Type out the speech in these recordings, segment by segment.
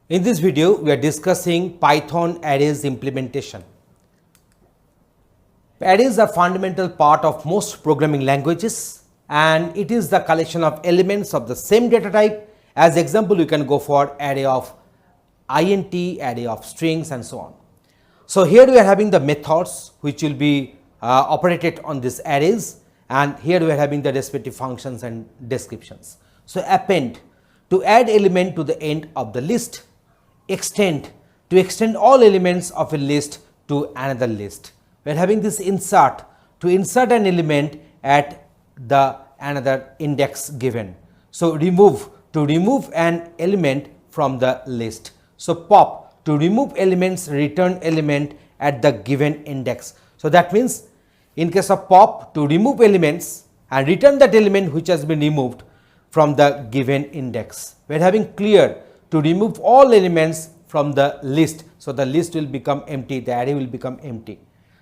In this video, we are discussing Python arrays implementation. Arrays are fundamental part of most programming languages, and it is the collection of elements of the same data type. As example, you can go for array of int, array of strings and so on. So here we are having the methods which will be operated on these arrays, and here we are having the respective functions and descriptions. So append, to add element to the end of the list. Extend, to extend all elements of a list to another list. We are having this insert, to insert an element at the another index given. So remove, to remove an element from the list. So pop, to remove elements, return element at the given index. So that means in case of pop, to remove elements and return that element which has been removed from the given index. We are having clear, to remove all elements from the list. So the list will become empty, the array will become empty.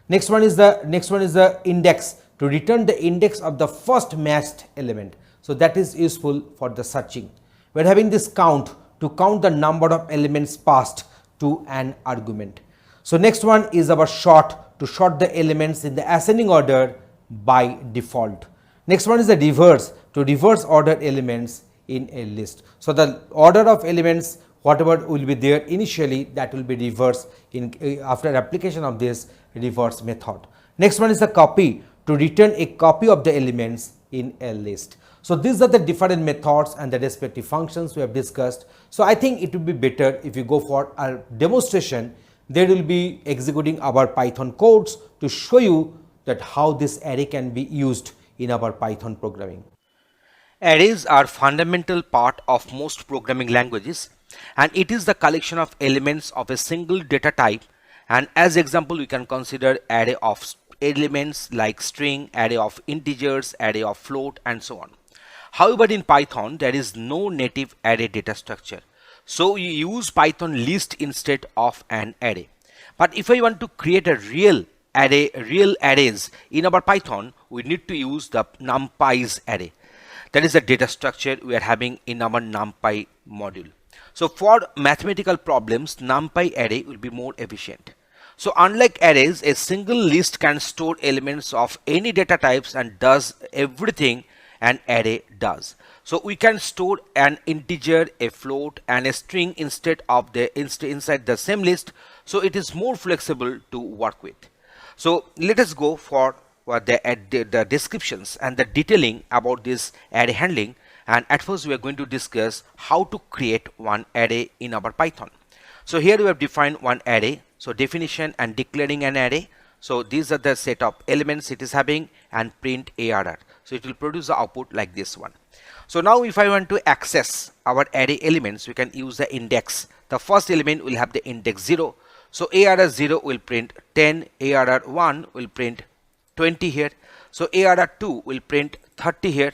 Next one is the index, to return the index of the first matched element. So that is useful for the searching. We are having this count, to count the number of elements passed to an argument. So next one is our sort, to sort the elements in the ascending order by default. Next one is the reverse, to reverse order elements in a list. So the order of elements whatever will be there initially, that will be reversed in after application of this reverse method. Next one is the copy, to return a copy of the elements in a list. So these are the different methods and the respective functions we have discussed. So I think it would be better if you go for a demonstration. There will be executing our Python codes to show you that how this array can be used in our Python programming. Arrays are fundamental part of most programming languages, and it is the collection of elements of a single data type. And as example, we can consider array of elements like string, array of integers, array of float and so on. However, in Python there is no native array data structure, so you use Python list instead of an array. But if I want to create a real arrays in our Python, we need to use the NumPy's array. That is the data structure we are having in our NumPy module. So for mathematical problems, NumPy array will be more efficient. So unlike arrays, a single list can store elements of any data types and does everything an array does. So we can store an integer, a float and a string instead of inside the same list. So it is more flexible to work with. So let us go for the descriptions and the detailing about this array handling. And at first we are going to discuss how to create one array in our Python. So here we have defined one array. So definition and declaring an array. So these are the set of elements it is having, and print ARR. So it will produce the output like this one. So now if I want to access our array elements, we can use the index. The first element will have the index 0. So ARR 0 will print 10, ARR 1 will print 20 here. So ARR 2 will print 30 here.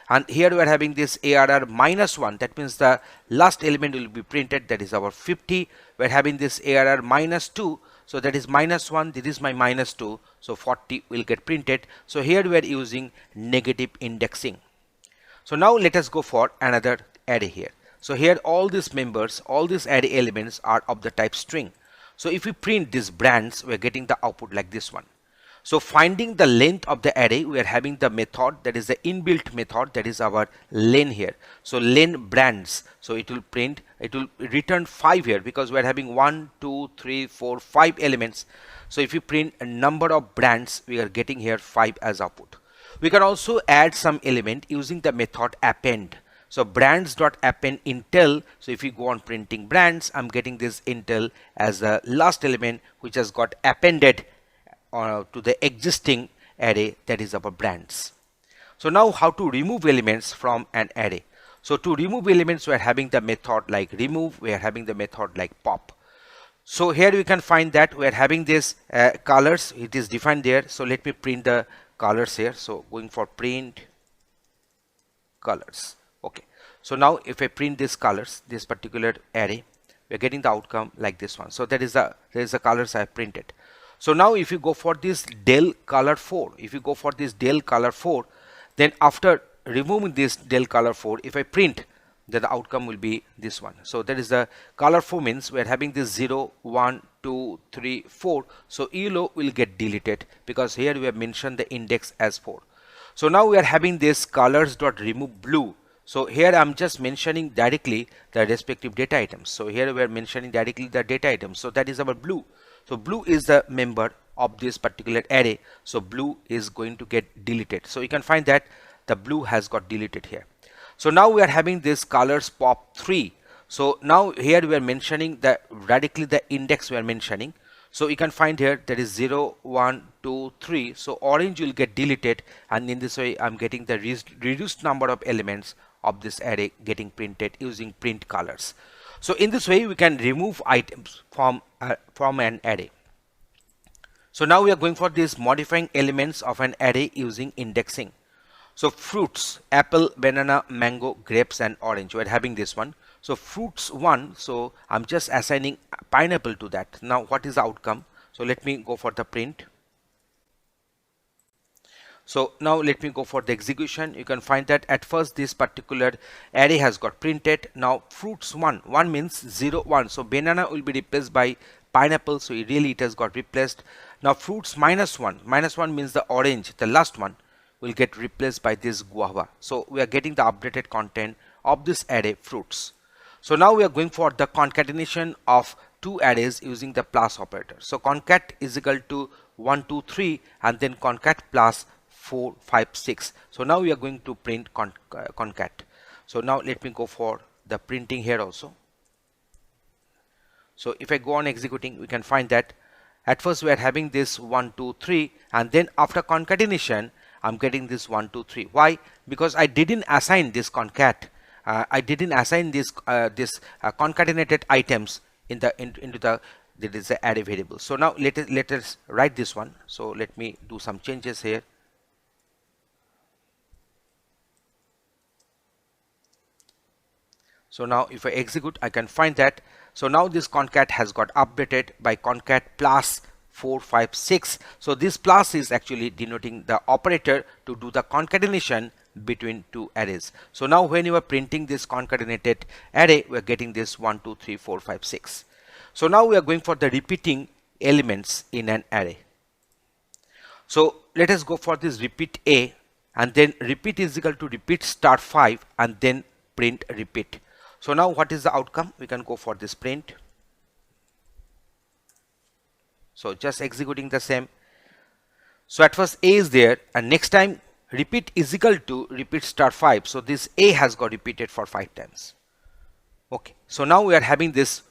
And here we are having this ARR minus 1, that means the last element will be printed, that is our 50. We are having this ARR minus 2, so that is minus 1, this is my minus 2, so 40 will get printed. So here we are using negative indexing. So now let us go for another array here. So here all these members, all these array elements are of the type string. So if we print these brands, we are getting the output like this one. So finding the length of the array, we are having the method, that is the inbuilt method, that is our len here. So len brands, so it will print, it will return 5 here because we are having 1, 2, 3, 4, 5 elements. So if you print a number of brands, we are getting here 5 as output. We can also add some element using the method append. So brands.append intel. So if you go on printing brands, I'm getting this intel as the last element which has got appended to the existing array, that is our brands. So now how to remove elements from an array. So to remove elements, we are having the method like remove, we are having the method like pop. So here we can find that we are having this colors, it is defined there. So let me print the colors here. So going for print colors. Okay. So now if I print these colors, this particular array, we are getting the outcome like this one. So that is the colors I have printed. So now if you go for this del color 4, then after removing this del color 4, if I print, then the outcome will be this one. So that is the colorful, means we are having this 0, 1, 2, 3, 4. So yellow will get deleted because here we have mentioned the index as 4. So now we are having this colors dot remove blue. So here I'm just mentioning directly the respective data items. So here we are mentioning directly the data items. So that is our blue. So blue is the member of this particular array. So blue is going to get deleted. So you can find that the blue has got deleted here. So now we are having this colors pop 3. So now here we are mentioning the radically the index we are mentioning. So you can find here that is 0, 1, 2, 3. So orange will get deleted, and in this way I'm getting the reduced number of elements of this array getting printed using print colors. So in this way we can remove items from an array. So now we are going for this modifying elements of an array using indexing. So fruits, apple, banana, mango, grapes and orange, we are having this one. So fruits 1, so I'm just assigning pineapple to that. Now what is the outcome? So let me go for the print. So now let me go for the execution. You can find that at first this particular array has got printed. Now fruits 1 means 0, 1. So banana will be replaced by pineapple. So it has got replaced. Now fruits -1 means the orange, the last one, will get replaced by this guava. So we are getting the updated content of this array fruits. So now we are going for the concatenation of two arrays using the plus operator. So concat is equal to 1, 2, 3 and then concat plus 4, 5, 6. So now we are going to print concat. So now let me go for the printing here also. So if I go on executing, we can find that at first we are having this 1, 2, 3 and then after concatenation I'm getting this 1, 2, 3. Why? Because I didn't assign this concat. I didn't assign this concatenated items into the array variable. So now let us write this one. So let me do some changes here. So now if I execute, I can find that. So now this concat has got updated by concat plus 4, 5, 6. So this plus is actually denoting the operator to do the concatenation between two arrays. So now when you are printing this concatenated array, we are getting this 1, 2, 3, 4, 5, 6. So now we are going for the repeating elements in an array. So let us go for this repeat A, and then repeat is equal to repeat star 5 and then print repeat. So now what is the outcome? We can go for this print. So just executing the same. So at first A is there and next time repeat is equal to repeat star 5. So this A has got repeated for 5 times. Okay. So now we are having this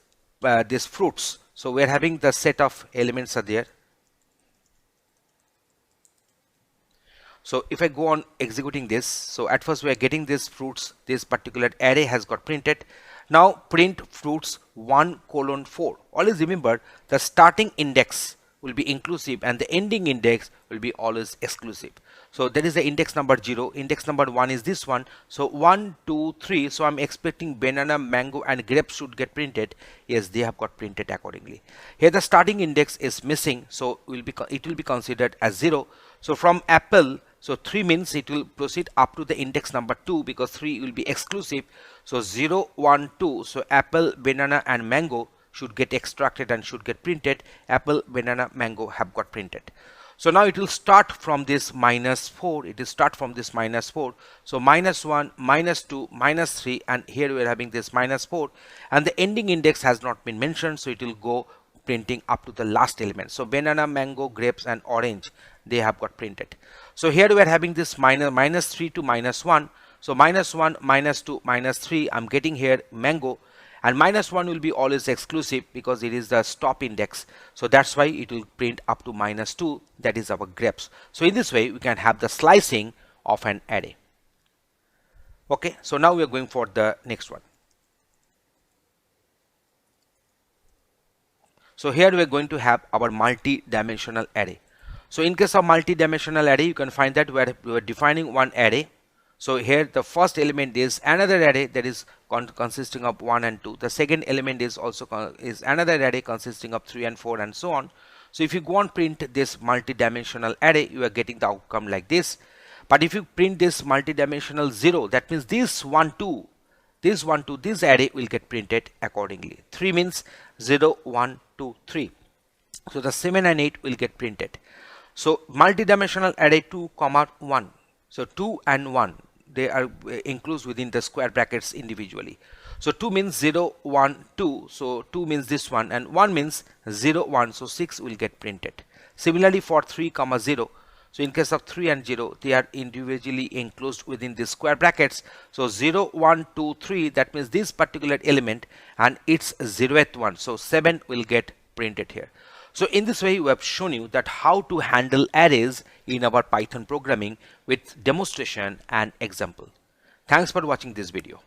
fruits. So we are having the set of elements are there. So if I go on executing this, so at first we are getting this fruits, this particular array has got printed. Now print fruits 1:4. Always remember the starting index will be inclusive and the ending index will be always exclusive. So that is the index number 0. Index number 1 is this one. So 1, 2, 3. So I'm expecting banana, mango and grapes should get printed. Yes, they have got printed accordingly. Here the starting index is missing. So it will be considered as 0. So from apple, so 3 means it will proceed up to the index number 2 because 3 will be exclusive. So 0, 1, 2. So apple, banana and mango should get extracted and should get printed. Apple, banana, mango have got printed. So now it will start from this -4. It will start from this -4. So -1, -2, -3 and here we are having this -4 and the ending index has not been mentioned. So it will go printing up to the last element. So banana, mango, grapes and orange, they have got printed. So here we are having this -3 to -1. So -1, -2, -3, I'm getting here mango, and -1 will be always exclusive because it is the stop index. So that's why it will print up to -2, that is our grapes. So in this way we can have the slicing of an array. Okay, so now we are going for the next one. So here we are going to have our multi-dimensional array. So in case of multi-dimensional array, you can find that we are defining one array. So here the first element is another array that is consisting of 1 and 2. The second element is also another array consisting of 3 and 4 and so on. So if you go and print this multi-dimensional array, you are getting the outcome like this. But if you print this multi-dimensional 0, that means this 1, 2, this 1 to this array will get printed accordingly. 3 means 0, 1, 2, 3. So the 7 and 8 will get printed. So multi-dimensional array 2, 1. So 2 and 1, they are enclosed within the square brackets individually. So 2 means 0, 1, 2. So 2 means this one, and 1 means 0, 1. So 6 will get printed. Similarly for 3, 0. So in case of 3 and 0, they are individually enclosed within the square brackets. So 0, 1, 2, 3, that means this particular element and its 0th one. So 7 will get printed here. So in this way, we have shown you that how to handle arrays in our Python programming with demonstration and example. Thanks for watching this video.